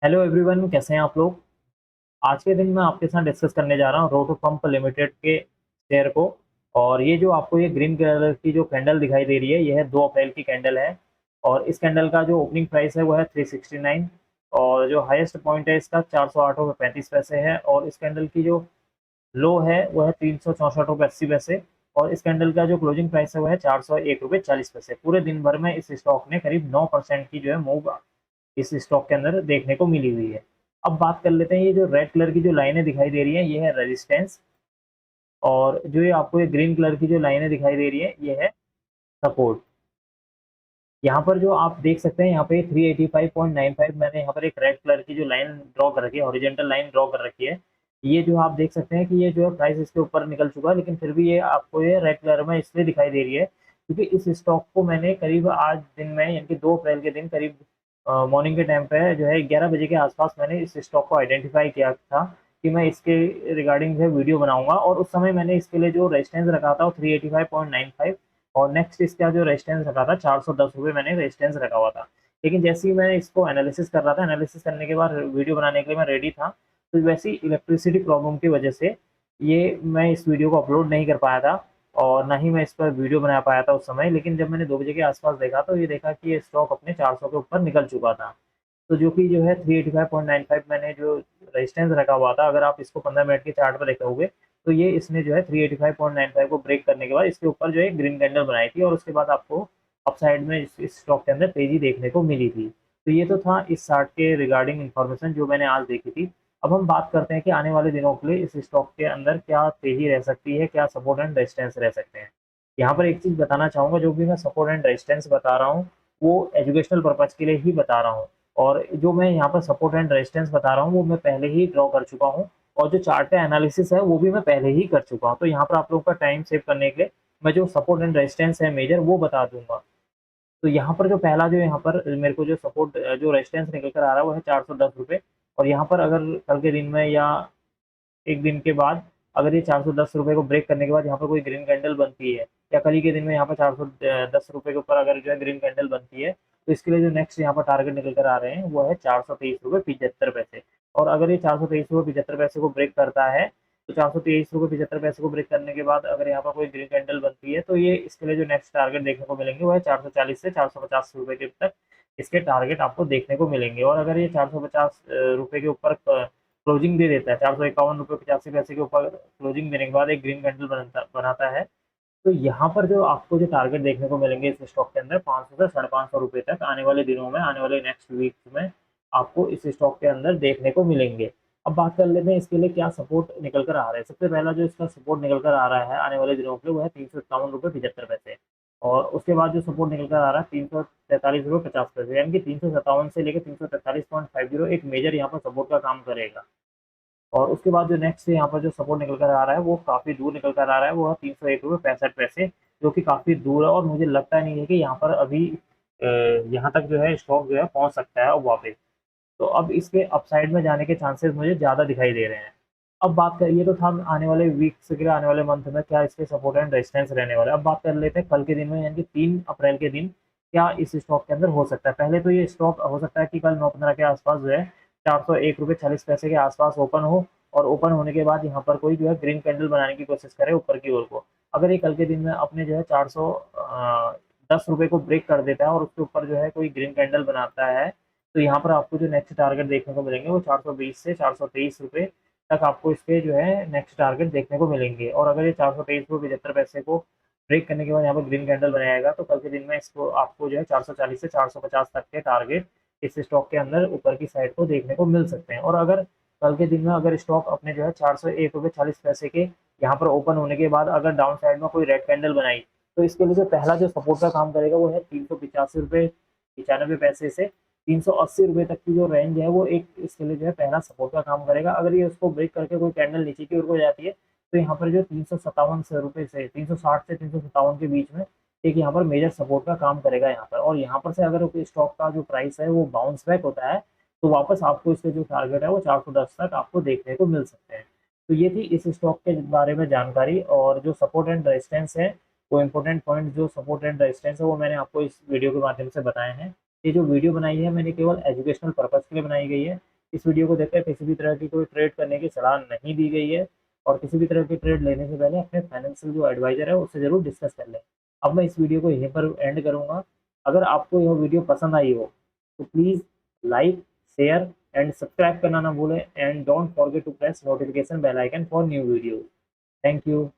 Hello everyone, कैसे हैं आप लोग। आज के दिन मैं आपके साथ डिस्कस करने जा रहा हूँ रोटो पंप लिमिटेड के शेयर को। और ये जो आपको ये ग्रीन कलर की जो कैंडल दिखाई दे रही है, यह है 2 अप्रैल की कैंडल है। और इस कैंडल का जो ओपनिंग प्राइस है वो है 369। और जो हाईएस्ट पॉइंट है इसका 408 रुपये 35 पैसे है। और इस कैंडल की जो लो है वो है 364 रुपये 80 पैसे। और इस कैंडल का जो क्लोजिंग प्राइस है वो है 401 रुपये 40 पैसे। पूरे दिन भर में इस स्टॉक ने करीब 9% की जो है मूव इस स्टॉक के अंदर देखने को मिली हुई है। अब बात कर लेते हैं, ये जो रेड कलर की जो लाइनें दिखाई दे रही है ये है रेजिस्टेंस। और जो ये आपको ये ग्रीन कलर की जो लाइनें दिखाई दे रही है ये है सपोर्ट। यहाँ पर जो आप देख सकते हैं यहाँ पे 385.95 मैंने यहाँ पर एक रेड कलर की जो लाइन ड्रॉ कर रखी है, हॉरिजेंटल लाइन ड्रॉ कर रखी है। ये जो आप देख सकते हैं कि ये जो है प्राइस इसके ऊपर निकल चुका है, लेकिन फिर भी ये आपको ये रेड कलर में इसलिए दिखाई दे रही है क्योंकि इस स्टॉक को मैंने करीब आज दिन में यानी कि 2 अप्रैल के दिन करीब मॉर्निंग के टाइम पे जो है 11 बजे के आसपास मैंने इस स्टॉक को आइडेंटिफाई किया था कि मैं इसके रिगार्डिंग जो है वीडियो बनाऊंगा। और उस समय मैंने इसके लिए जो रेजिस्टेंस रखा था वो 385.95। और नेक्स्ट इसका जो रेजिस्टेंस रखा था 410 रुपये मैंने रेजिस्टेंस रखा हुआ था। लेकिन जैसे ही मैं इसको एनालिसिस कर रहा था, एनालिसिस करने के बाद वीडियो बनाने के लिए मैं रेडी था, तो वैसी इलेक्ट्रिसिटी प्रॉब्लम की वजह से ये मैं इस वीडियो को अपलोड नहीं कर पाया था। और ना ही मैं इस पर वीडियो बना पाया था उस समय। लेकिन जब मैंने 2 बजे के आसपास देखा तो ये देखा कि ये स्टॉक अपने 400 के ऊपर निकल चुका था। तो जो कि जो है 385.95 मैंने जो रेजिस्टेंस रखा हुआ था, अगर आप इसको 15 मिनट के चार्ट पर देखोगे तो ये इसने जो है 385.95 को ब्रेक करने के बाद इसके ऊपर जो है ग्रीन कैंडल बनाई थी। और उसके बाद आपको अपसाइड में इस स्टॉक के अंदर तेजी देखने को मिली थी। तो ये तो था इस चार्ट के रिगार्डिंग इन्फॉर्मेशन जो मैंने आज देखी थी। अब हम बात करते हैं कि आने वाले दिनों के लिए इस स्टॉक के अंदर क्या तेजी रह सकती है, क्या सपोर्ट एंड रेजिस्टेंस रह सकते हैं। यहाँ पर एक चीज़ बताना चाहूँगा, जो भी मैं सपोर्ट एंड रेजिस्टेंस बता रहा हूँ वो एजुकेशनल पर्पज़ के लिए ही बता रहा हूँ। और जो मैं यहाँ पर सपोर्ट एंड रेजिस्टेंस बता रहा हूँ वो मैं पहले ही ड्रॉ कर चुका हूँ। और जो चार्ट का एनालिसिस है वो भी मैं पहले ही कर चुका हूँ। तो यहाँ पर आप लोगों का टाइम सेव करने के लिए मैं जो सपोर्ट एंड रेजिस्टेंस है मेजर वो बता दूंगा। तो यहाँ पर जो पहला जो यहाँ पर मेरे को जो सपोर्ट जो रेजिस्टेंस निकल कर आ रहा है वो है 410 रुपये। और यहाँ पर अगर कल के दिन में या एक दिन के बाद अगर ये 410 रुपये को ब्रेक करने के बाद यहाँ पर कोई ग्रीन कैंडल बनती है, या कल ही के दिन में यहाँ पर 410 रुपये के ऊपर अगर जो है ग्रीन कैंडल बनती है, तो इसके लिए जो नेक्स्ट यहाँ पर टारगेट निकल कर आ रहे हैं वो है 423 रुपये 75 पैसे। और अगर ये 423 रुपये 75 पैसे को ब्रेक करता है, तो 423 रुपये 75 पैसे को ब्रेक करने के बाद अगर यहाँ पर कोई ग्रीन कैंडल बनती है, तो ये इसके लिए जो नेक्स्ट टारगेट देखने को मिलेंगे वो है 440 से 450 रुपये के तक इसके टारगेट आपको देखने को मिलेंगे। और अगर ये 450 रुपये के ऊपर क्लोजिंग दे देता है, 451 रुपये 85 पैसे के ऊपर क्लोजिंग देने के बाद एक ग्रीन कैंडल बनाता है, तो यहाँ पर जो आपको जो टारगेट देखने को मिलेंगे इस स्टॉक के अंदर 500 से 550 रुपये तक आने वाले दिनों में, आने वाले नेक्स्ट वीक में आपको इस स्टॉक के अंदर देखने को मिलेंगे। अब बात कर लेते हैं इसके लिए क्या सपोर्ट निकल कर आ रहा है। सबसे पहला जो इसका सपोर्ट निकल कर आ रहा है आने वाले दिनों के लिए वो है 357 रुपये 75 पैसे। और उसके बाद जो सपोर्ट निकल कर आ रहा है 343 रुपये 50 पैसे, यानी कि 357 से लेकर 343.50 एक मेजर यहाँ पर सपोर्ट का काम करेगा। और उसके बाद जो नेक्स्ट यहाँ पर जो सपोर्ट निकल कर आ रहा है वो काफ़ी दूर निकल कर आ रहा है, वो है 301 रुपये 65 पैसे, जो कि काफ़ी दूर है। और मुझे लगता नहीं है कि यहाँ पर अभी यहाँ तक जो है स्टॉक जो है पहुँच सकता है अब वापस। तो अब इसके अपसाइड में जाने के चांसेस मुझे ज़्यादा दिखाई दे रहे हैं। अब बात करिए तो था आने वाले वीक्स के आने वाले मंथ में क्या इसके सपोर्ट एंड रेजिस्टेंस रहने वाले। अब बात कर लेते हैं कल के दिन में, यानी कि 3 अप्रैल के दिन क्या इस स्टॉक के अंदर हो सकता है। पहले तो ये स्टॉक हो सकता है कि कल 9:15 के आसपास जो है 401 रुपये 40 पैसे के आसपास ओपन हो। और ओपन होने के बाद यहाँ पर कोई जो है ग्रीन कैंडल बनाने की कोशिश करे ऊपर की ओर को। अगर ये कल के दिन में अपने जो है 410 रुपये को ब्रेक कर देता है और उसके ऊपर जो है कोई ग्रीन कैंडल बनाता है, तो यहाँ पर आपको जो नेक्स्ट टारगेट देखने को मिलेंगे वो 420 से 423 रुपये तक आपको इसके जो है नेक्स्ट टारगेट देखने को मिलेंगे। और अगर ये 423 रुपये 75 पैसे को ब्रेक करने के बाद यहाँ पर ग्रीन कैंडल बनाएगा, तो कल के दिन में इसको आपको जो है 440 से 450 तक के टारगेट इस स्टॉक के अंदर ऊपर की साइड को देखने को मिल सकते हैं। और अगर कल के दिन में अगर स्टॉक अपने जो है 401 रुपये 40 पैसे के यहाँ पर ओपन होने के बाद अगर डाउन साइड में कोई रेड कैंडल बनाई, तो इसके लिए जो पहला जो सपोर्ट का काम करेगा वो है 385 रुपये 95 पैसे से 380 रुपये तक की जो रेंज है वो एक इसके लिए जो है पहला सपोर्ट का काम करेगा। अगर ये उसको ब्रेक करके कोई कैंडल नीचे की ओर को जाती है, तो यहाँ पर जो 357 रुपये से 360 से 357 के बीच में एक यहाँ पर मेजर सपोर्ट का काम करेगा यहाँ पर। और यहाँ पर से अगर स्टॉक का जो प्राइस है वो बाउंस बैक होता है, तो वापस आपको इसके जो टारगेट है वो 410 तक आपको देखने को मिल सकते हैं। तो ये थी इस स्टॉक के बारे में जानकारी। और जो सपोर्ट एंड रेजिस्टेंस है, वो इम्पोर्टेंट पॉइंट जो सपोर्ट एंड रेजिस्टेंस है वो मैंने आपको इस वीडियो के माध्यम से बताए हैं। ये जो वीडियो बनाई है मैंने केवल एजुकेशनल पर्पज़ के लिए बनाई गई है। इस वीडियो को देखकर किसी भी तरह की कोई ट्रेड करने की सलाह नहीं दी गई है, और किसी भी तरह की ट्रेड लेने से पहले अपने फाइनेंशियल जो एडवाइजर है उससे ज़रूर डिस्कस कर लें। अब मैं इस वीडियो को यहीं पर एंड करूँगा। अगर आपको यह वीडियो पसंद आई हो तो please like, share and subscribe करना ना भूलें, and don't forget to press notification bell icon for new video. Thank you.